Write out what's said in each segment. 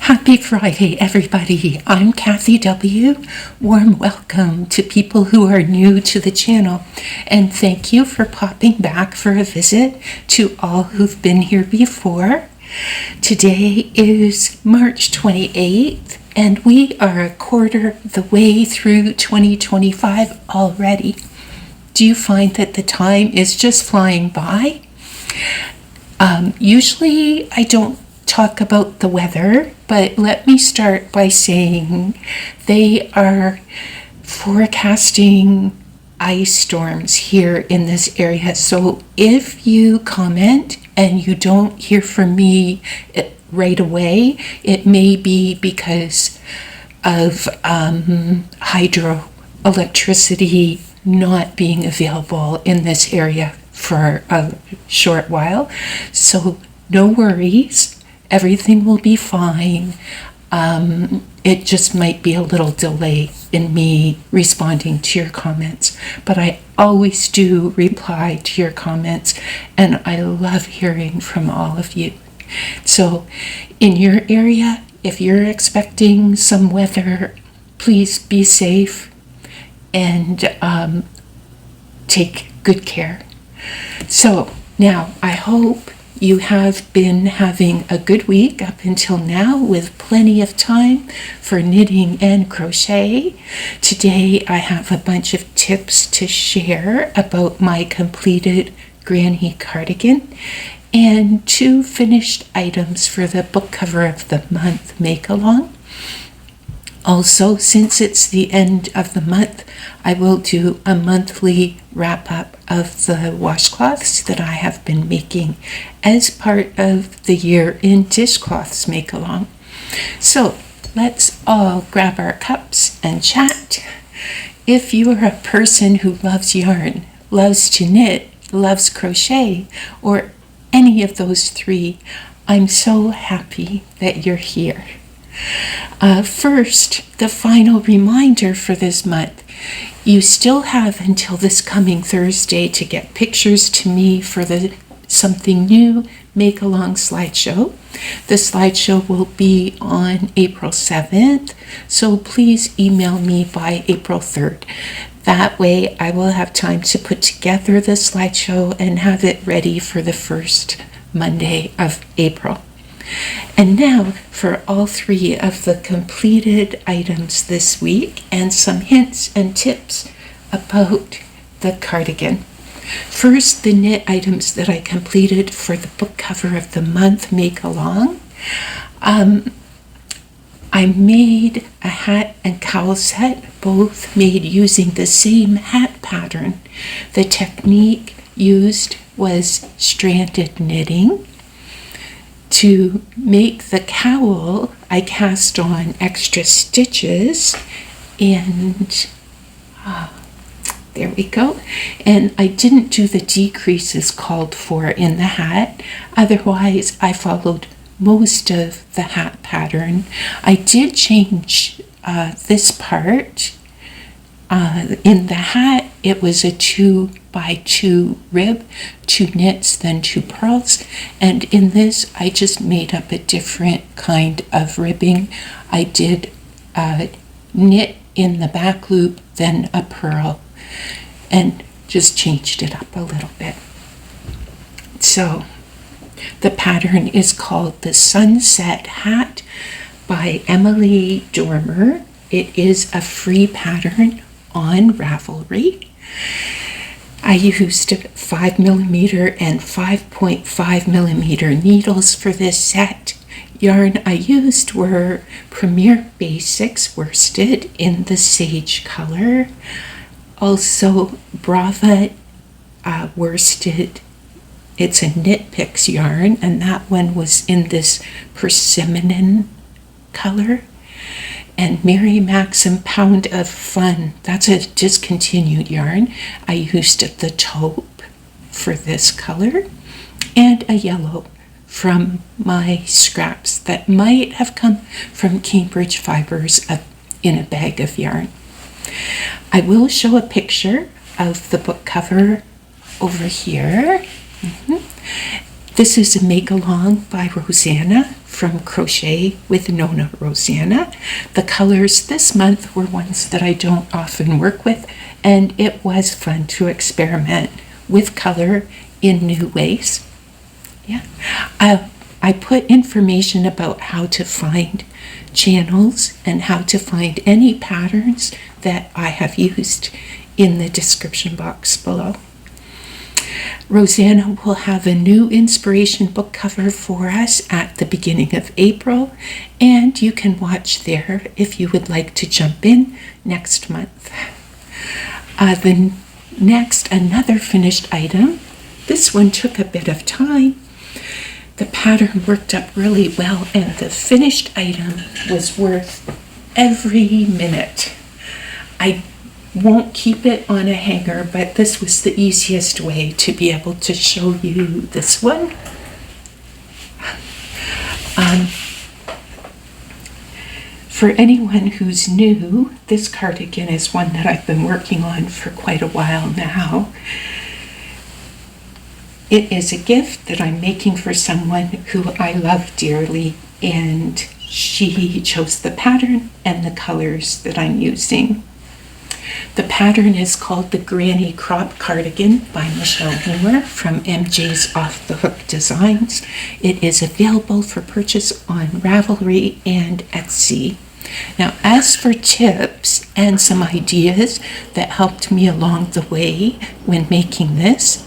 Happy Friday, everybody. I'm Kathy W. Warm welcome to people who are new to the channel, and thank you for popping back for a visit to all who've been here before. Today is March 28th, and we are a quarter the way through 2025 already. Do you find that the time is just flying by? Usually I don't talk about the weather, but let me start by saying they are forecasting ice storms here in this area. So if you comment and you don't hear from me right away, it may be because of hydroelectricity not being available in this area for a short while. So no worries. Everything will be fine. It just might be a little delay in me responding to your comments, but I always do reply to your comments, and I love hearing from all of you. So in your area, if you're expecting some weather, please be safe and take good care. So now I hope you have been having a good week up until now with plenty of time for knitting and crochet. Today I have a bunch of tips to share about my completed granny cardigan and 2 finished items for the book cover of the month make along. Also, since it's the end of the month, I will do a monthly wrap-up of the washcloths that I have been making as part of the Year in Dishcloths make-along. So let's all grab our cups and chat. If you are a person who loves yarn, loves to knit, loves crochet, or any of those 3, I'm so happy that you're here. First, the final reminder for this month. You still have until this coming Thursday to get pictures to me for the Something New Make-Along slideshow. The slideshow will be on April 7th, so please email me by April 3rd. That way I will have time to put together the slideshow and have it ready for the first Monday of April. And now for all 3 of the completed items this week and some hints and tips about the cardigan. First, the knit items that I completed for the book cover of the month make along. I made a hat and cowl set, both made using the same hat pattern. The technique used was stranded knitting. To make the cowl, I cast on extra stitches, and there we go. And I didn't do the decreases called for in the hat. Otherwise, I followed most of the hat pattern. I did change this part. In the hat, it was a 2x2 rib, 2 knits, then 2 purls, and in this I just made up a different kind of ribbing. I did knit in the back loop, then a purl, and just changed it up a little bit. So the pattern is called the Sunset Hat by Emily Dormier. It is a free pattern on Ravelry. I used 5mm and 5.5mm needles for this set. Yarn I used were Premier Basics worsted in the sage color. Also Brava worsted. It's a Knit Picks yarn, and that one was in this persimmon color. And Mary Maxim Pound of Fun, that's a discontinued yarn. I used the taupe for this color, and a yellow from my scraps that might have come from Cambridge Fibers in a bag of yarn. I will show a picture of the book cover over here. This is a make-along by Rosanna from Crochet with Nona Rosanna. The colors this month were ones that I don't often work with, and it was fun to experiment with color in new ways. Yeah, I put information about how to find channels and how to find any patterns that I have used in the description box below. Rosanna will have a new inspiration book cover for us at the beginning of April, and you can watch there if you would like to jump in next month. Another finished item. This one took a bit of time. The pattern worked up really well, and the finished item was worth every minute. I won't keep it on a hanger, but this was the easiest way to be able to show you this one. For anyone who's new, this cardigan is one that I've been working on for quite a while now. It is a gift that I'm making for someone who I love dearly, and she chose the pattern and the colors that I'm using. The pattern is called the Granny Crop Cardigan by Michelle Moore from MJ's Off the Hook Designs. It is available for purchase on Ravelry and Etsy. Now, as for tips and some ideas that helped me along the way when making this,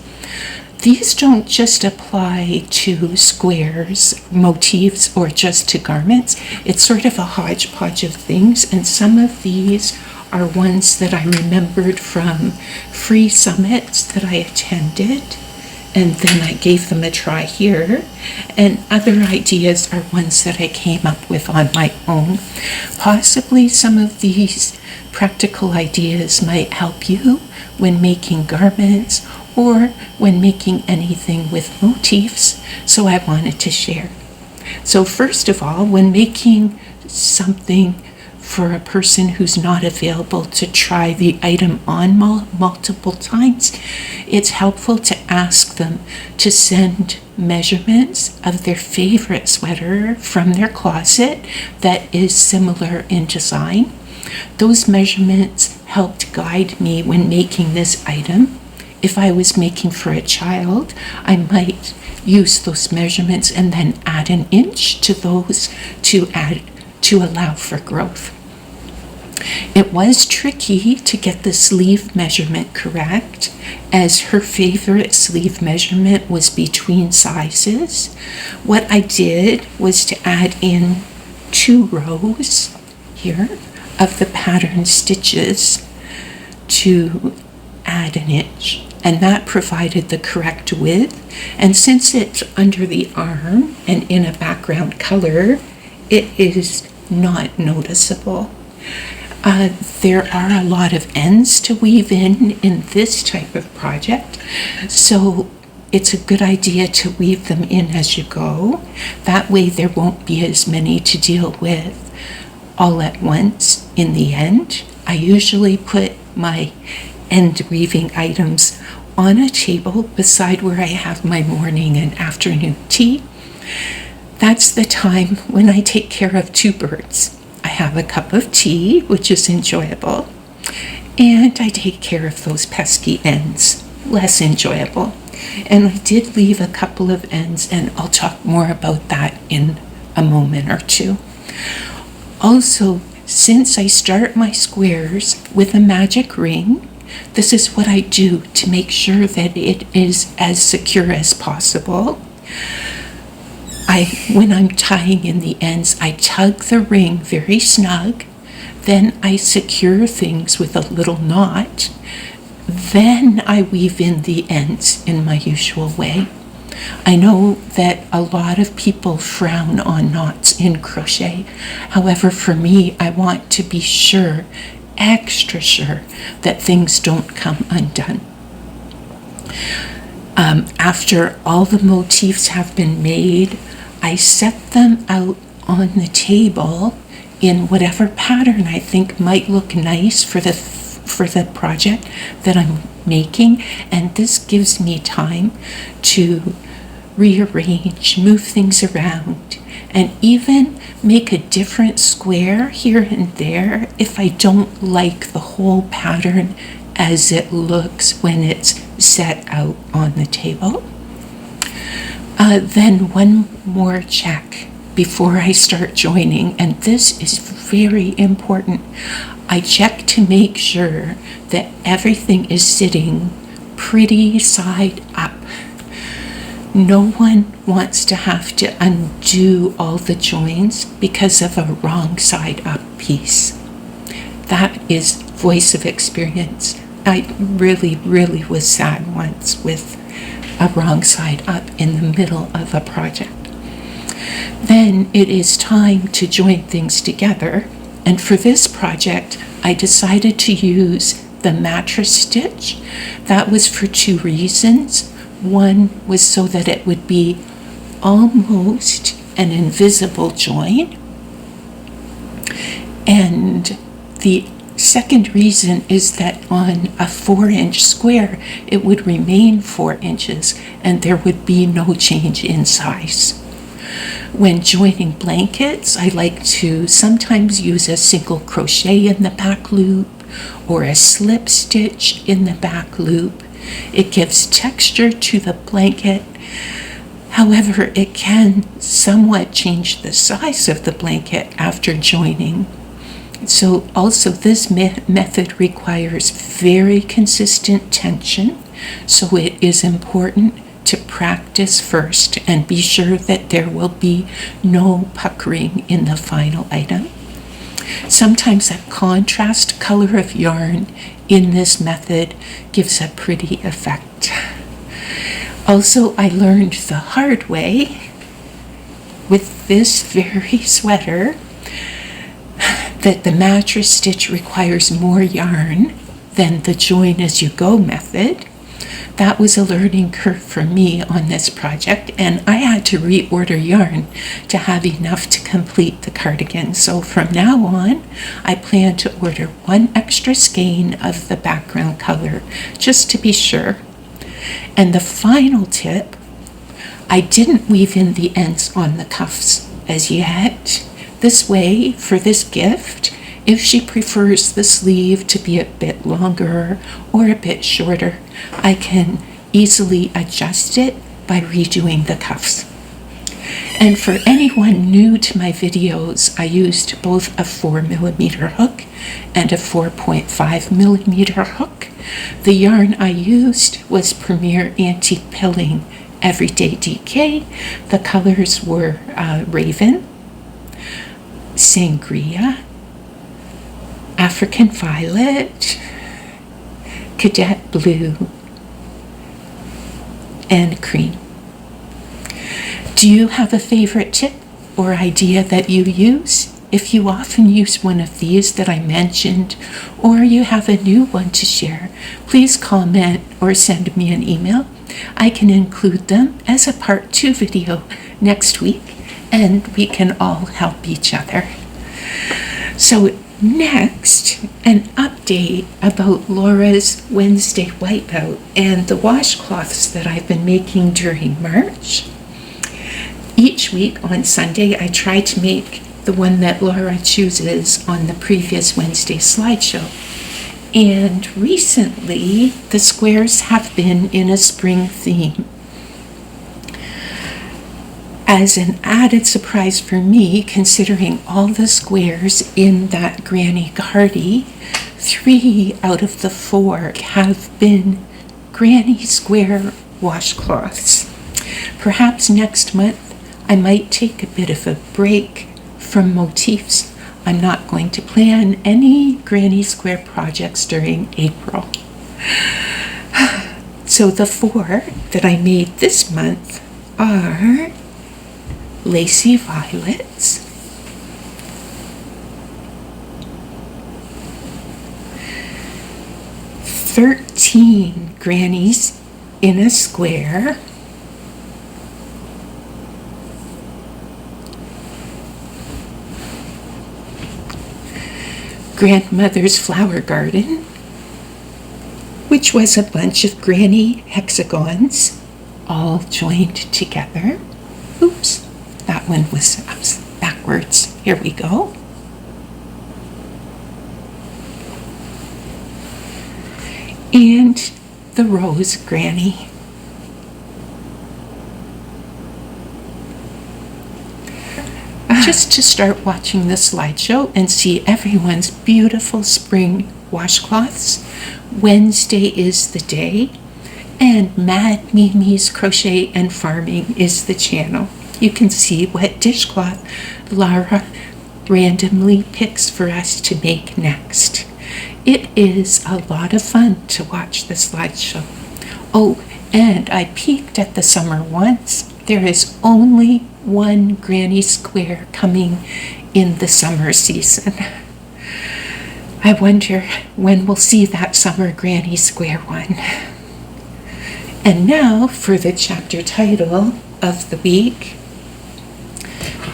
these don't just apply to squares, motifs, or just to garments. It's sort of a hodgepodge of things, and some of these are ones that I remembered from free summits that I attended, and then I gave them a try here. And other ideas are ones that I came up with on my own. Possibly some of these practical ideas might help you when making garments or when making anything with motifs, so I wanted to share. So first of all, when making something for a person who's not available to try the item on multiple times, it's helpful to ask them to send measurements of their favorite sweater from their closet that is similar in design. Those measurements helped guide me when making this item. If I was making for a child, I might use those measurements and then add an inch to those to allow for growth. It was tricky to get the sleeve measurement correct, as her favorite sleeve measurement was between sizes. What I did was to add in 2 rows here of the pattern stitches to add an inch, and that provided the correct width. And since it's under the arm and in a background color, it is not noticeable. There are a lot of ends to weave in this type of project, so it's a good idea to weave them in as you go. That way there won't be as many to deal with all at once in the end. I usually put my end weaving items on a table beside where I have my morning and afternoon tea. That's the time when I take care of 2 birds. I have a cup of tea, which is enjoyable, and I take care of those pesky ends, less enjoyable. And I did leave a couple of ends, and I'll talk more about that in a moment or two. Also, since I start my squares with a magic ring, this is what I do to make sure that it is as secure as possible. When I'm tying in the ends, I tug the ring very snug, then I secure things with a little knot, then I weave in the ends in my usual way. I know that a lot of people frown on knots in crochet. However, for me, I want to be sure, extra sure, that things don't come undone. After all the motifs have been made, I set them out on the table in whatever pattern I think might look nice for the project that I'm making, and this gives me time to rearrange, move things around, and even make a different square here and there if I don't like the whole pattern as it looks when it's set out on the table. Then one more check before I start joining, and this is very important. I check to make sure that everything is sitting pretty side up. No one wants to have to undo all the joins because of a wrong side up piece. That is voice of experience. I really was sad once with a wrong side up in the middle of a project. Then it is time to join things together, and for this project I decided to use the mattress stitch. That was for two reasons. One was so that it would be almost an invisible join, and the second reason is that on a 4-inch square it would remain 4 inches and there would be no change in size. When joining blankets, I like to sometimes use a single crochet in the back loop or a slip stitch in the back loop. It gives texture to the blanket. However, it can somewhat change the size of the blanket after joining. So also this method requires very consistent tension, so it is important to practice first and be sure that there will be no puckering in the final item. Sometimes a contrast color of yarn in this method gives a pretty effect. Also, I learned the hard way with this very sweater that the mattress stitch requires more yarn than the join as you go method. That was a learning curve for me on this project, and I had to reorder yarn to have enough to complete the cardigan. So from now on, I plan to order one extra skein of the background color, just to be sure. And the final tip, I didn't weave in the ends on the cuffs as yet. This way, for this gift, if she prefers the sleeve to be a bit longer or a bit shorter, I can easily adjust it by redoing the cuffs. And for anyone new to my videos, I used both a 4mm hook and a 4.5mm hook. The yarn I used was Premier Anti-Pilling Everyday DK. The colors were Raven, Sangria, African Violet, Cadet Blue, and Cream. Do you have a favorite tip or idea that you use? If you often use one of these that I mentioned, or you have a new one to share, please comment or send me an email. I can include them as a part 2 video next week, and we can all help each other. So next, an update about Laura's Wednesday wipeout and the washcloths that I've been making during March. Each week on Sunday, I try to make the one that Laura chooses on the previous Wednesday slideshow. And recently, the squares have been in a spring theme. As an added surprise for me, considering all the squares in that Granny Cardi, 3 out of the 4 have been Granny Square washcloths. Perhaps next month I might take a bit of a break from motifs. I'm not going to plan any Granny Square projects during April. So the 4 that I made this month are Lacy Violets, "13 Grannies in a Square", Grandmother's Flower Garden, which was a bunch of granny hexagons all joined together. Oops, that one was backwards. Here we go. And the rose granny. Just to start watching the slideshow and see everyone's beautiful spring washcloths, Wednesday is the day, and Mad Mimi's Crochet and Farming is the channel. You can see what dishcloth Lara randomly picks for us to make next. It is a lot of fun to watch the slideshow. Oh, and I peeked at the summer once. There is only one Granny Square coming in the summer season. I wonder when we'll see that summer Granny Square one. And now for the chapter title of the week.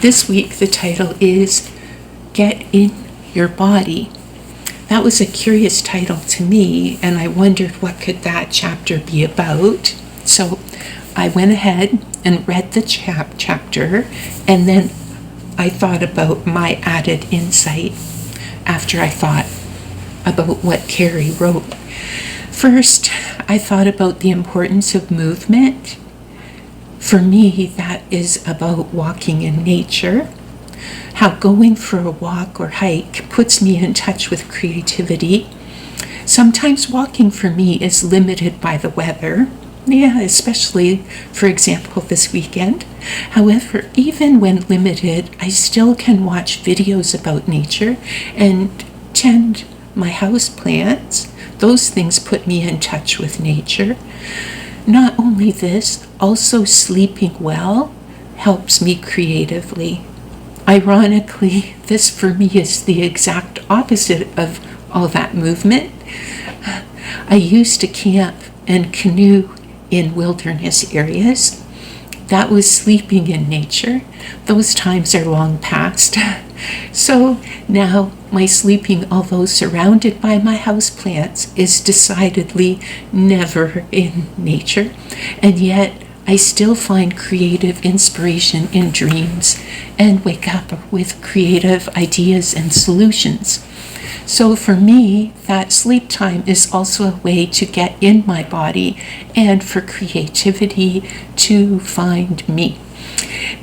This week the title is Get in Your Body. That was a curious title to me, and I wondered what could that chapter be about. So I went ahead and read the chapter, and then I thought about my added insight after I thought about what Carrie wrote. First, I thought about the importance of movement. For me, that is about walking in nature. How going for a walk or hike puts me in touch with creativity. Sometimes walking for me is limited by the weather. Yeah, especially, for example, this weekend. However, even when limited, I still can watch videos about nature and tend my house plants. Those things put me in touch with nature. Not only this, also sleeping well helps me creatively. Ironically, this for me is the exact opposite of all that movement. I used to camp and canoe in wilderness areas. That was sleeping in nature. Those times are long past. So now my sleeping, although surrounded by my houseplants, is decidedly never in nature. And yet I still find creative inspiration in dreams and wake up with creative ideas and solutions. So for me, that sleep time is also a way to get in my body and for creativity to find me.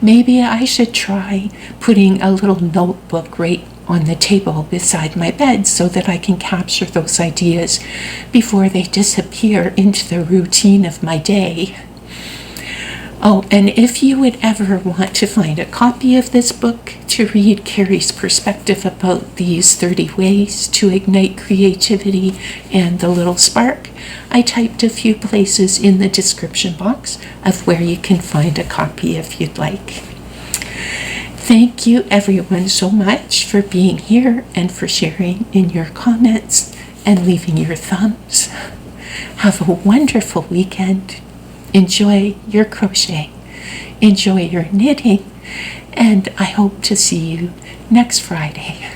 Maybe I should try putting a little notebook right on the table beside my bed so that I can capture those ideas before they disappear into the routine of my day. Oh, and if you would ever want to find a copy of this book to read Carrie's perspective about these 30 ways to ignite creativity and the little spark, I typed a few places in the description box of where you can find a copy if you'd like. Thank you everyone so much for being here and for sharing in your comments and leaving your thumbs. Have a wonderful weekend. Enjoy your crochet, enjoy your knitting, and I hope to see you next Friday.